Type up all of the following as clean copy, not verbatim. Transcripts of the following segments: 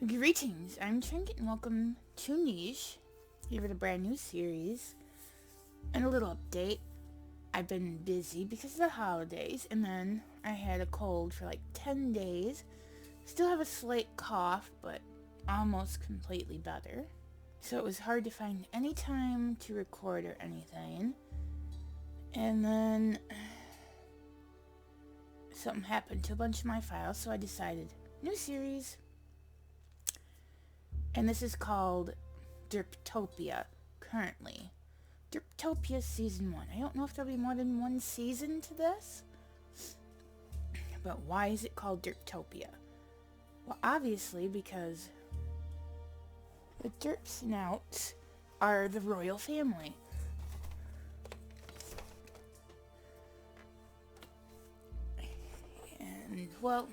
Greetings, I'm Trinket and welcome to Niche, here with a brand new series. And a little update, I've been busy because of the holidays, and then I had a cold for like 10 days. Still have a slight cough, but almost completely better. So it was hard to find any time to record or anything. And then something happened to a bunch of my files, so I decided, new series. And this is called Derptopia, currently. Derptopia Season 1. I don't know if there'll be more than one season to this. But why is it called Derptopia? Well, obviously because the Derpsnouts are the royal family. And, well,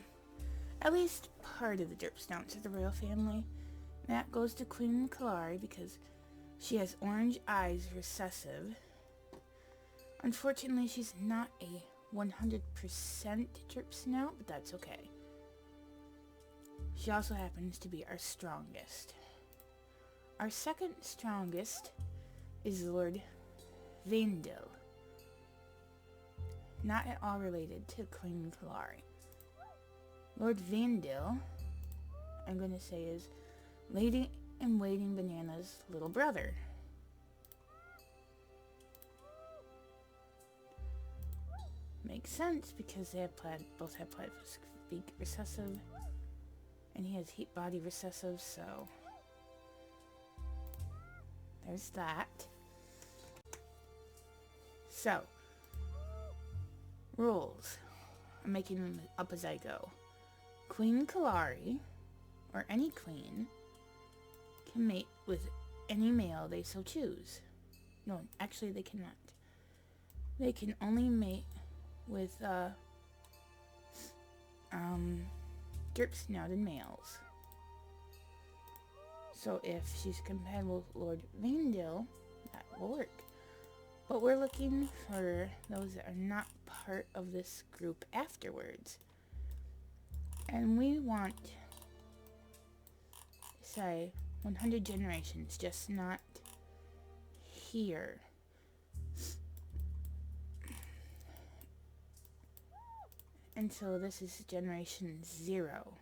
at least part of the Derpsnouts are the royal family. That goes to Queen Kalari because she has orange eyes recessive. Unfortunately, she's not a 100% Derpsnout, but that's okay. She also happens to be our strongest. Our second strongest is Lord Vandil. Not at all related to Queen Kalari. Lord Vandil, I'm going to say, is Lady-in-Waiting Banana's little brother. Makes sense because they have both have speak recessive, and he has heat body recessive, so there's that. So, rules. I'm making them up as I go. Queen Kalari, or any queen, can mate with any male they so choose. No, actually they cannot. They can only mate with Derpsnouted males. So if she's compatible with Lord Vandil, that will work. But we're looking for those that are not part of this group afterwards. And we want, say, 100 generations, just not here. And so this is generation 0.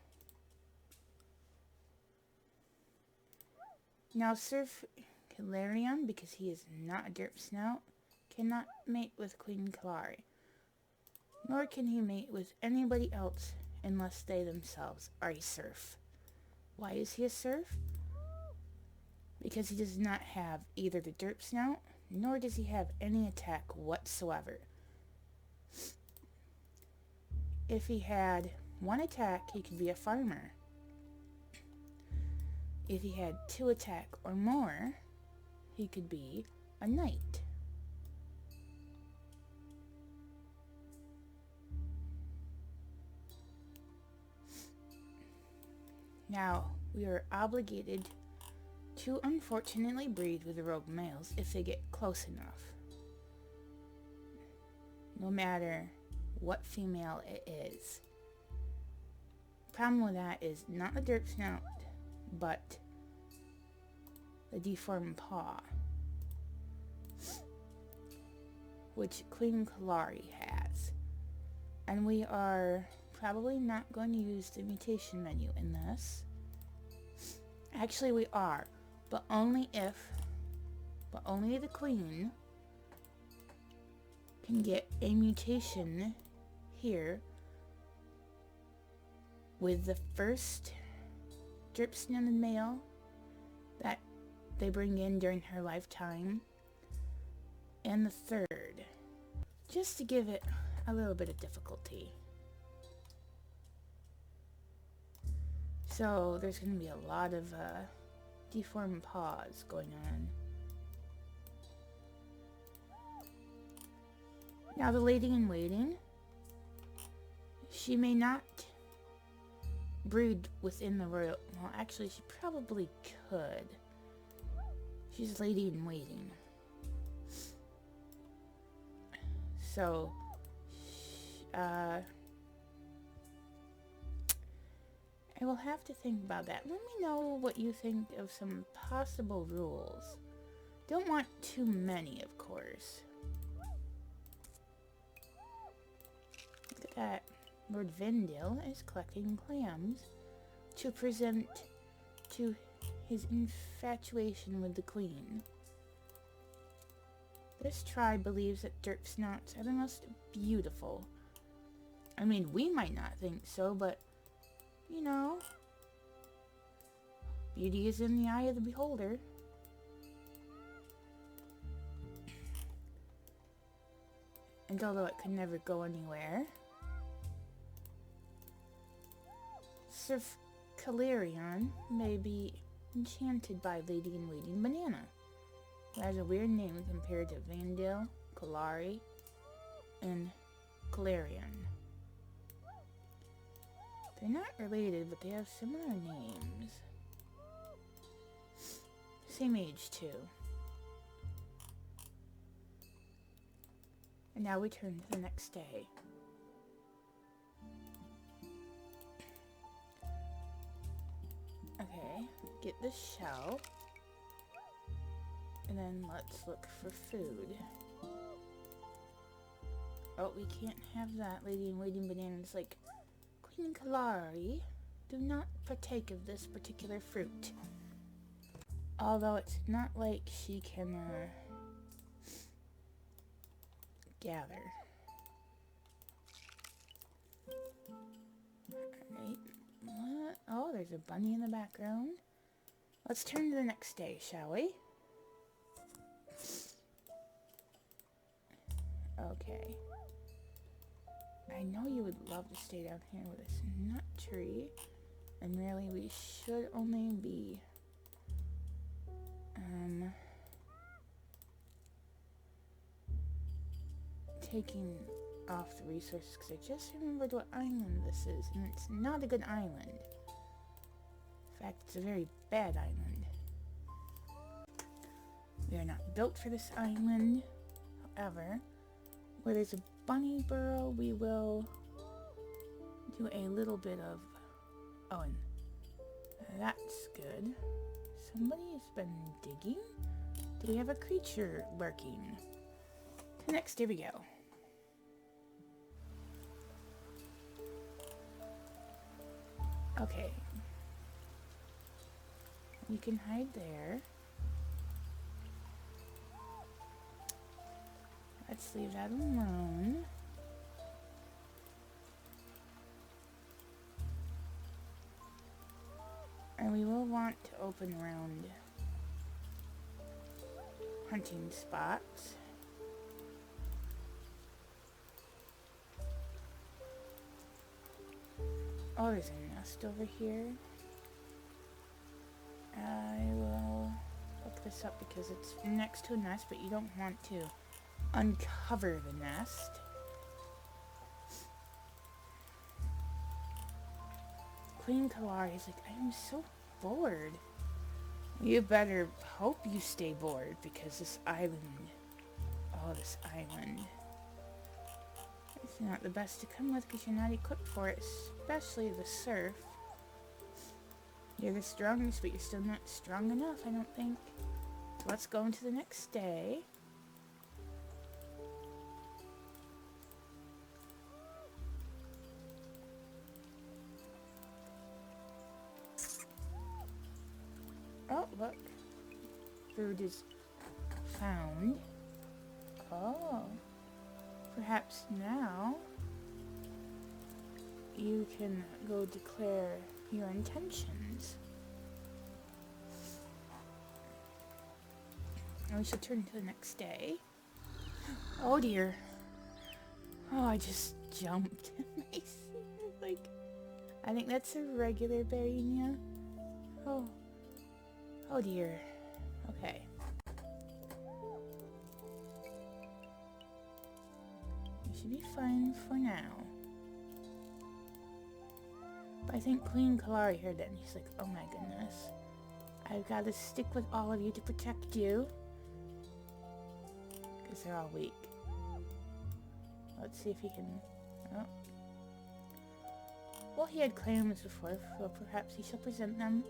Now Surf Kalarion, because he is not a Derpsnout, cannot mate with Queen Kalari. Nor can he mate with anybody else unless they themselves are a Surf. Why is he a Surf? Because he does not have either the Derpsnout, nor does he have any attack whatsoever. If he had one attack, he could be a farmer. If he had 2 attack or more, he could be a knight. Now, we are obligated to unfortunately breed with the rogue males if they get close enough. No matter what female it is. Problem with that is not the Derpsnout, but the deformed paw, which Queen Kalari has. And we are probably not going to use the mutation menu in this. Actually, we are, but only the queen can get a mutation here with the first Derpsnouted male that they bring in during her lifetime, and the third, just to give it a little bit of difficulty. So there's going to be a lot of deformed paws going on. Now the Lady-in-Waiting, she may not breed within the royal, well actually she probably could. She's Lady-in-Waiting. So, I will have to think about that. Let me know what you think of some possible rules. Don't want too many, of course. Look at that. Lord Vendale is collecting clams to present to his infatuation with the queen. This tribe believes that Derpsnots are the most beautiful. I mean, we might not think so, but, you know, beauty is in the eye of the beholder. And although it could never go anywhere, Sir Calerion may be enchanted by Lady-in-Waiting Banana, who has a weird name compared to Vandale, Kalari, and Calerion. They're not related, but they have similar names. Same age, too. And now we turn to the next day. Okay, get the shell. And then let's look for food. Oh, we can't have that. Lady-in-Waiting Banana is like, Queen Kalari, do not partake of this particular fruit. Although it's not like she can, gather. Alright. What? Oh, there's a bunny in the background. Let's turn to the next day, shall we? Okay. I know you would love to stay down here with this nut tree. And really, we should only be, taking off the resources, because I just remembered what island this is, and it's not a good island. In fact, it's a very bad island. We are not built for this island. However, where there's a bunny burrow, we will do a little bit of... Oh, and that's good. Somebody has been digging? Do we have a creature lurking? The next day we go. Okay. You can hide there. Let's leave that alone. And we will want to open around hunting spots. Oh, there's a nest over here. I will look this up because it's next to a nest, but you don't want to uncover the nest. Queen Kalari is like, I'm so bored. You better hope you stay bored, because this island, oh, this island, it's not the best to come with because you're not equipped for it, especially the surf. You're the strongest, but you're still not strong enough, I don't think. So let's go into the next day. Oh, look. Food is found. Oh. Perhaps now you can go declare your intentions. And we should turn to the next day. Oh dear. Oh, I just jumped. Like, I think that's a regular Barinia. Oh. Oh dear. Okay. We should be fine for now. But I think Queen Kalari heard that and he's like, oh my goodness. I've got to stick with all of you to protect you. Because they're all weak. Let's see if he can... Oh. Well, he had claims before, so perhaps he shall present them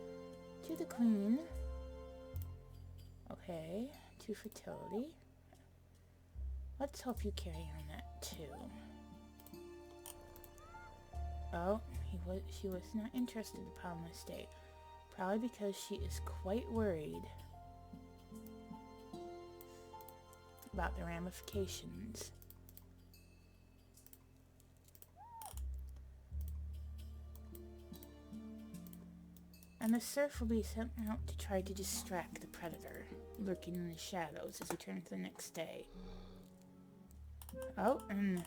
to the queen. Okay, 2 fertility. Let's hope you carry on that too. Oh, she was not interested upon this day. Probably because she is quite worried about the ramifications. And the serf will be sent out to try to distract the predator, lurking in the shadows as we turn to the next day. Oh, and...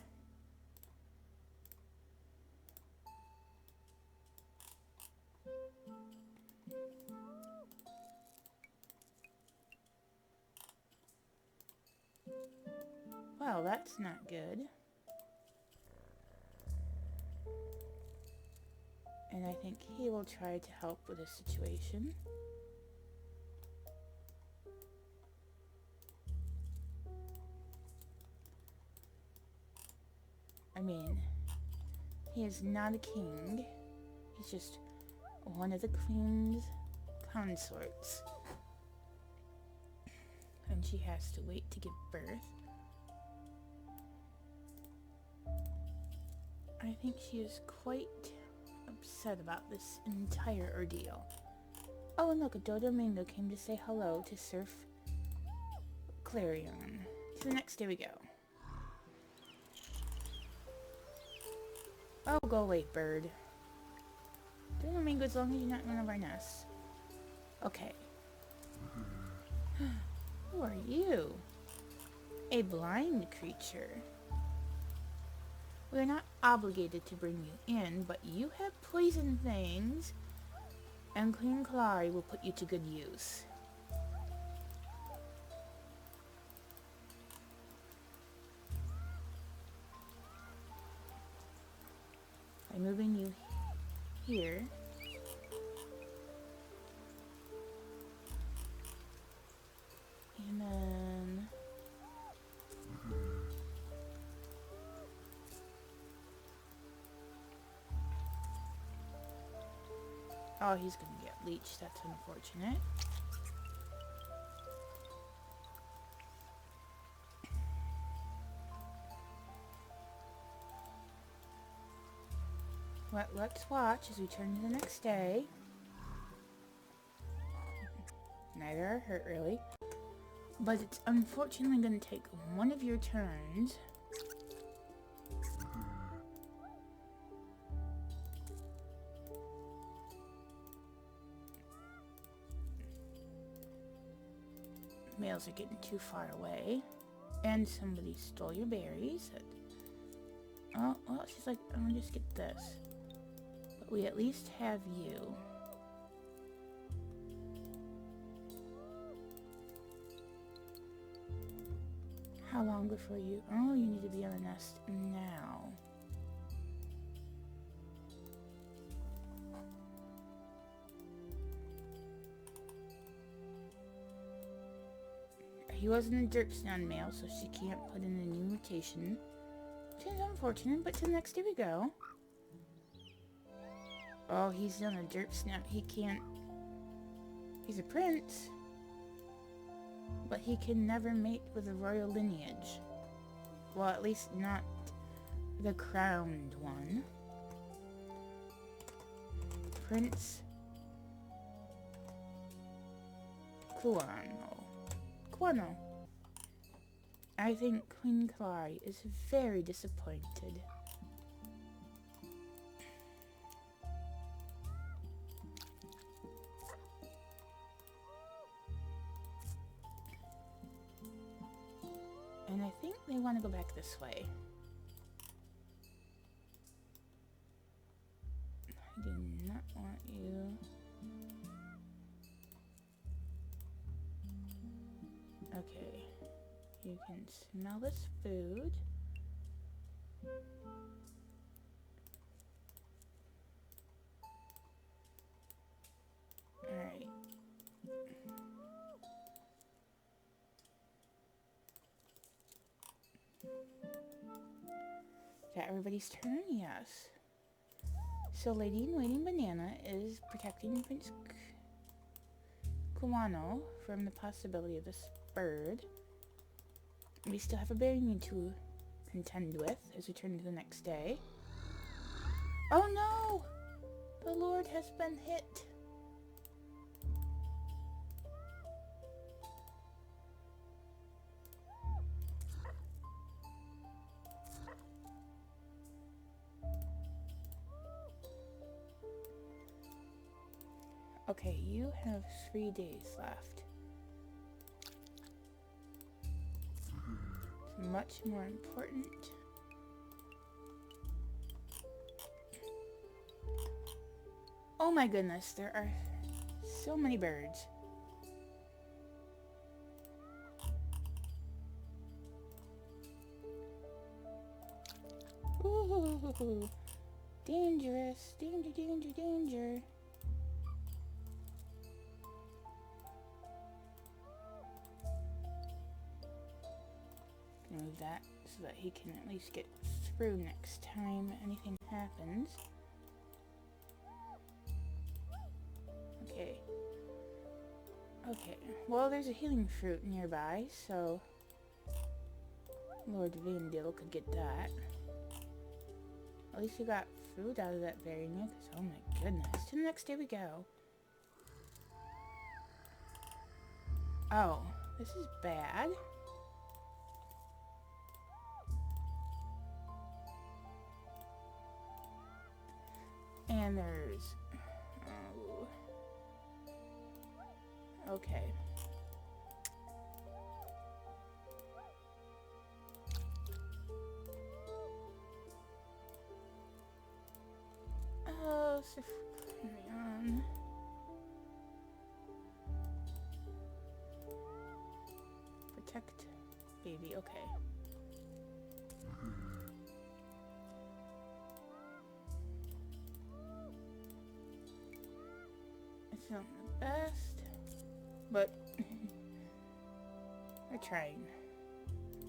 well, that's not good. And I think he will try to help with the situation. I mean, he is not a king. He's just one of the queen's consorts. And she has to wait to give birth. I think she is quite upset about this entire ordeal. Oh, and look, a Dodomingo came to say hello to Serf Clarion. To the next day we go. Oh, go away, bird. Dodomingo, as long as you're not in one of our nests. Okay. Who are you? A blind creature. We are not obligated to bring you in, but you have poisoned things, and Queen Clary will put you to good use. By moving you here, and then... oh, he's gonna get leeched. That's unfortunate. Well, let's watch as we turn to the next day. Neither are hurt, really. But it's unfortunately going to take one of your turns. Males are getting too far away. And somebody stole your berries. Oh, well, she's like, I'm gonna just get this. But we at least have you. How long before you... oh, you need to be on the nest now. He wasn't a Derptopia male, so she can't put in a new mutation. Which is unfortunate, but to the next day we go. Oh, he's done a Derptopia. He can't... he's a prince. But he can never mate with a royal lineage. Well, at least not the crowned one. Prince Quano. I think Queen Clary is very disappointed. And I think they want to go back this way. I do not want you... okay. You can smell this food. Alright. Is that everybody's turn? Yes. So Lady-in-Waiting Banana is protecting Prince Kumano from the possibility of this bird. We still have a bear need to contend with as we turn to the next day. Oh no! The Lord has been hit. Okay, you have 3 days left. It's much more important. Oh my goodness, there are so many birds. Ooh, dangerous, danger, danger, danger. Move that so that he can at least get through next time anything happens. Okay. Okay. Well, there's a healing fruit nearby, so Lord Vandil could get that. At least we got food out of that berry new, because oh my goodness. To the next day we go. Oh, this is bad. And there's... Oh. Okay. Oh, Sifrion. Protect baby, okay. It's not the best, but we're trying.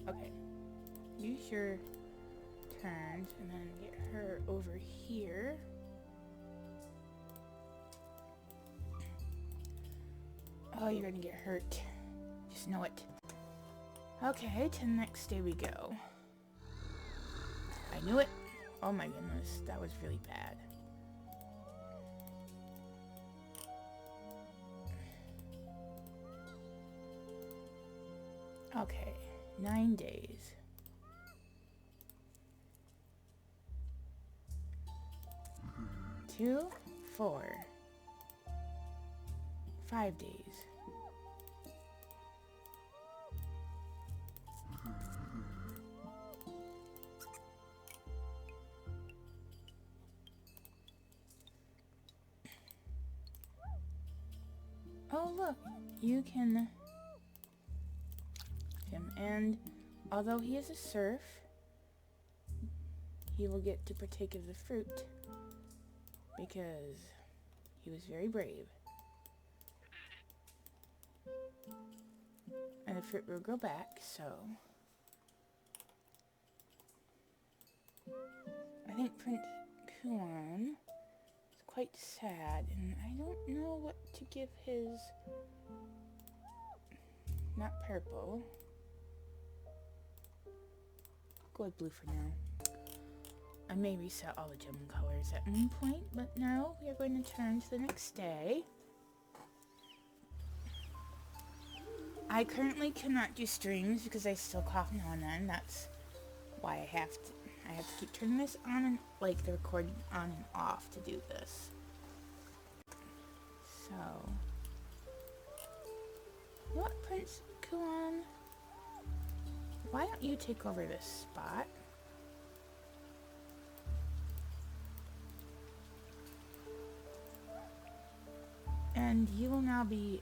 Okay. Use your turns and then get her over here. Oh, you're gonna get hurt. Just know it. Okay, to the next day we go. I knew it. Oh my goodness, that was really bad. Okay, 9 days. 2, 4, 5 days. Oh look, you can him, and although he is a serf, he will get to partake of the fruit because he was very brave. And the fruit will grow back, so I think Prince Kuan is quite sad, and I don't know what to give his, not purple, go with blue for now. I may reset all the gem colors at one point, but now we are going to turn to the next day. I currently cannot do streams because I still cough now and then. That's why I have to keep turning this on and like the recording on and off to do this. So, what, Prince Kuan? Why don't you take over this spot? And you will now be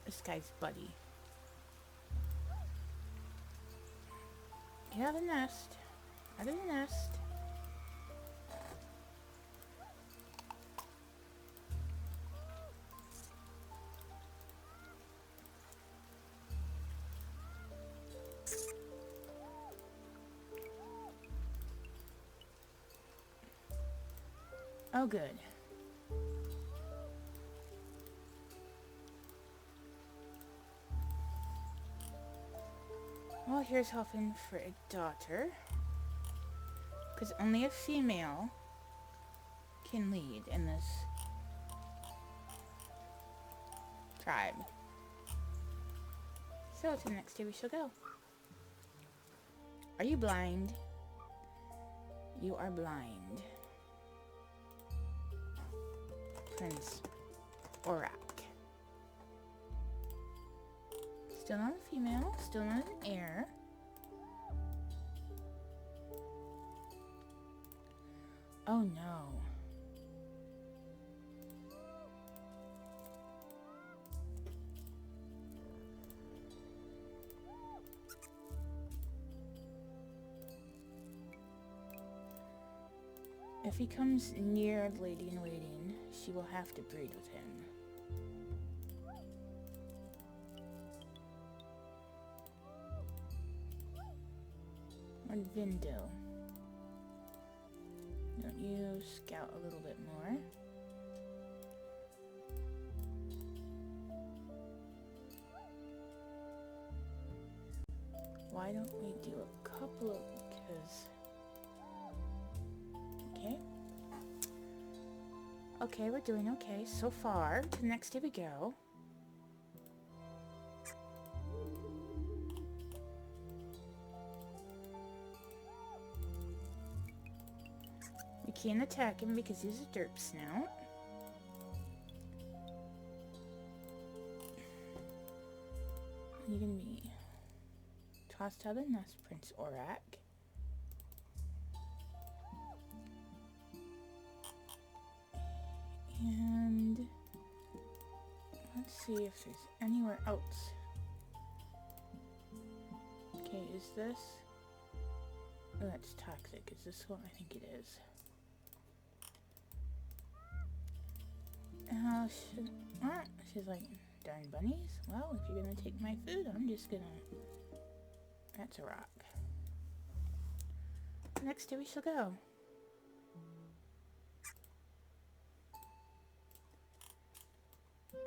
this guy's buddy. Get out of the nest. Out of the nest. Oh, good. Well, here's hoping for a daughter. Because only a female can lead in this tribe. So, to the next day we shall go. Are you blind? You are blind. Prince Orak. Still not a female, still not an heir. Oh no. If he comes near the lady in waiting, she will have to breed with him. What did Vin do? Don't you scout a little bit more? Why don't we do a couple of, because... Okay, we're doing okay so far. To the next day we go. We can't attack him because he's a derp snout. You're gonna be tossed out of the nest, Prince Orak. And let's see if there's anywhere else. Okay, is this? Oh, that's toxic. Is this what I think it is? She's like, darn bunnies. Well, if you're gonna take my food, I'm just gonna... That's a rock. Next day we shall go.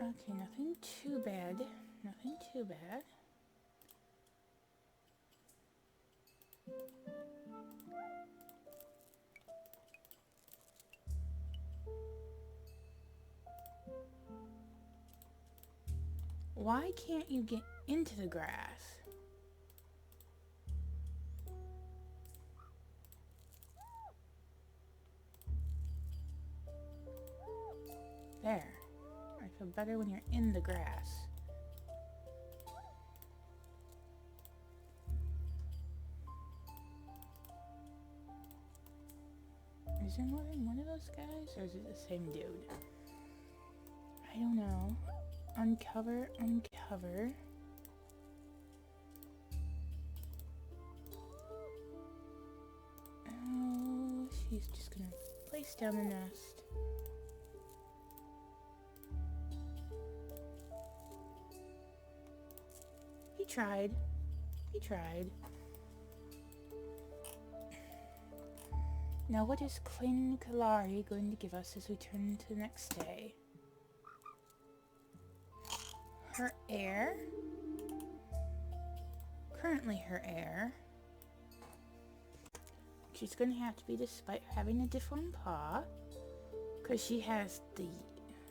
Okay, nothing too bad. Nothing too bad. Why can't you get into the grass? There. I feel better when you're in the grass. Is there more than one of those guys? Or is it the same dude? I don't know. Uncover, uncover. Oh, she's just gonna place down the nest. He tried. He tried. Now what is Clan Kalari going to give us as we turn to the next day? Her heir. Currently her heir. She's going to have to be, despite having a deformed paw. Because she has the...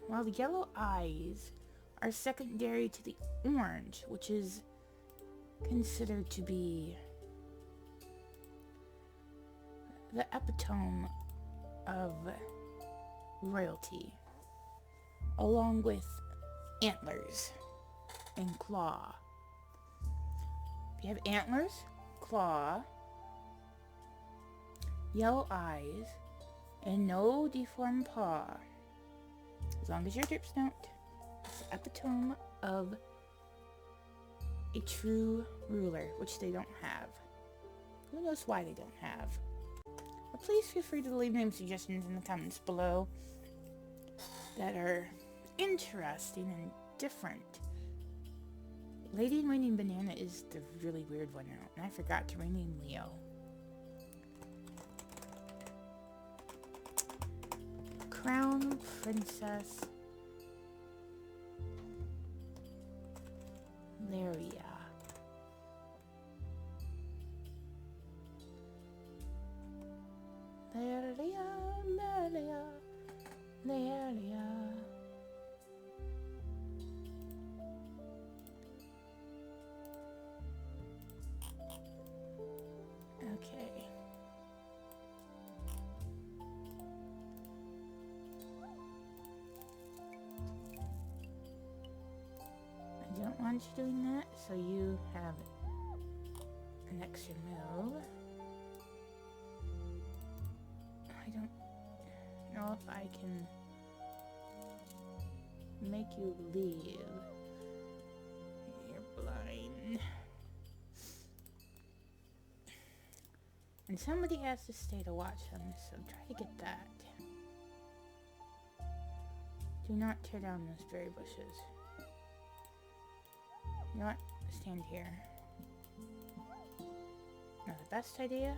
Well, the yellow eyes are secondary to the orange, which is considered to be the epitome of royalty, along with antlers and claw. If you have antlers, claw, yellow eyes, and no deformed paw, as long as you're drip snout, it's the epitome of a true ruler, which they don't have. Who knows why they don't have? But please feel free to leave name suggestions in the comments below that are interesting and different. Lady in Waiting Banana is the really weird one now, and I forgot to rename Leo. Crown Princess Laria. Laria. Okay. I don't want you doing that, so you have an extra move. I don't know if I can make you leave. You're blind. And somebody has to stay to watch them, so try to get that. Do not tear down those berry bushes. You know what? Stand here. Not the best idea.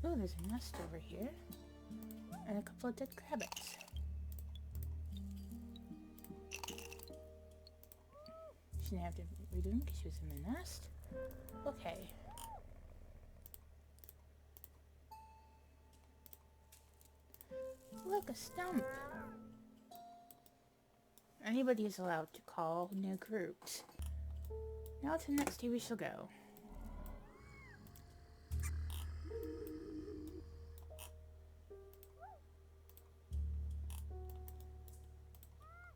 Oh, there's a nest over here. And a couple of dead rabbits. She didn't have to redo them because she was in the nest. Okay. Look, a stump. Anybody is allowed to call new groups. Now to the next day we shall go.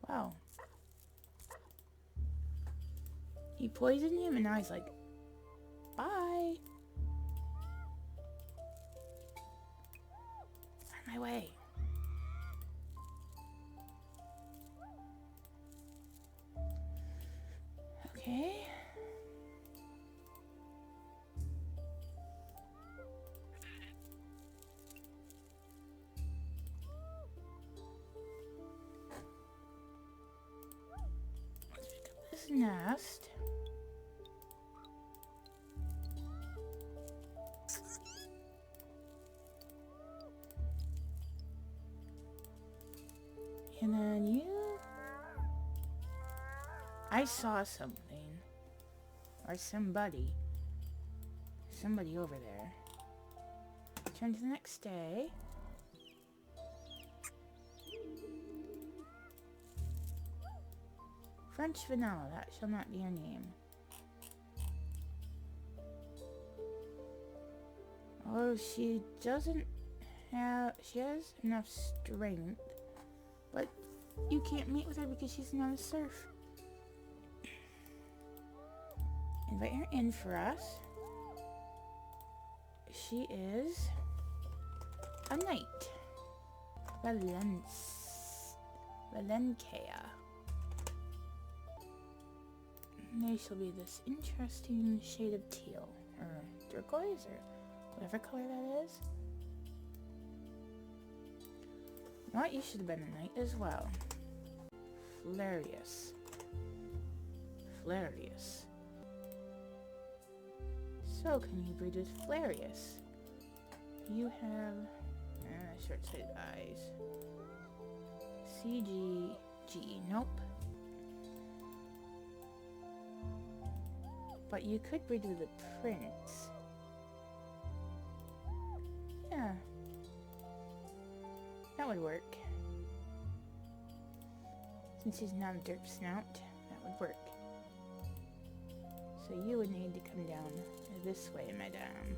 Wow. He poisoned him and now he's like, bye. On my way. Okay. Let's pick up this nest. And then you... I saw something. Or somebody. Somebody over there. Turn to the next day. French vanilla, that shall not be your name. Oh, she doesn't have... She has enough strength. But you can't meet with her because she's not a serf. Invite her in for us. She is a knight. Valencia. They shall be this interesting shade of teal. Or turquoise, or whatever color that is. You know what? You should have been a knight as well. Flarius. So, can you breed with Flarius? You have short-sighted eyes. CGG. Nope. But you could breed with a prince. Yeah. That would work. Since he's not a derp snout, that would work. So you would need to come down this way, madame.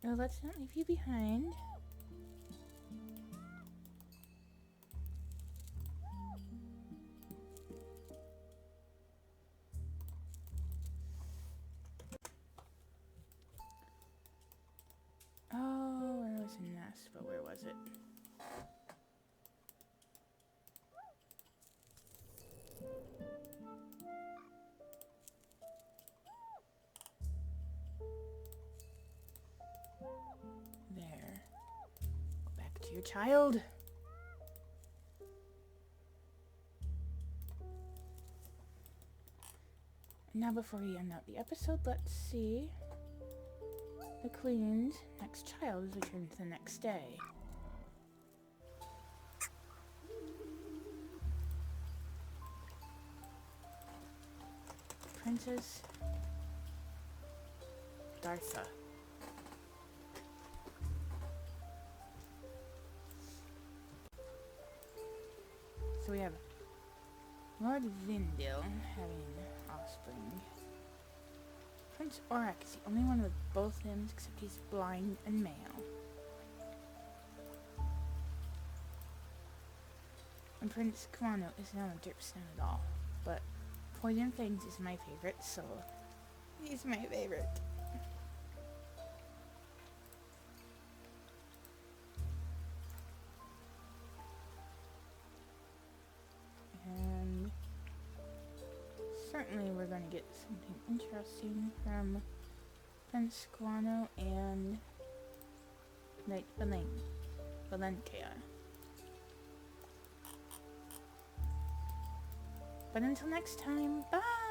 No, let's not leave you behind. Oh, where was the nest? But where was it? your child. Now before we end out the episode, let's see. The queen's next child is returned the next day. Princess Dartha. So we have Lord Vindil having offspring. Prince Aurak is the only one with both limbs except he's blind and male. And Prince Kawano is not a Derptopia at all, but Poison Fangs is my favorite, so he's my favorite. And certainly we're going to get something interesting from Prince Kawano and Knight Valentia. But until next time, bye!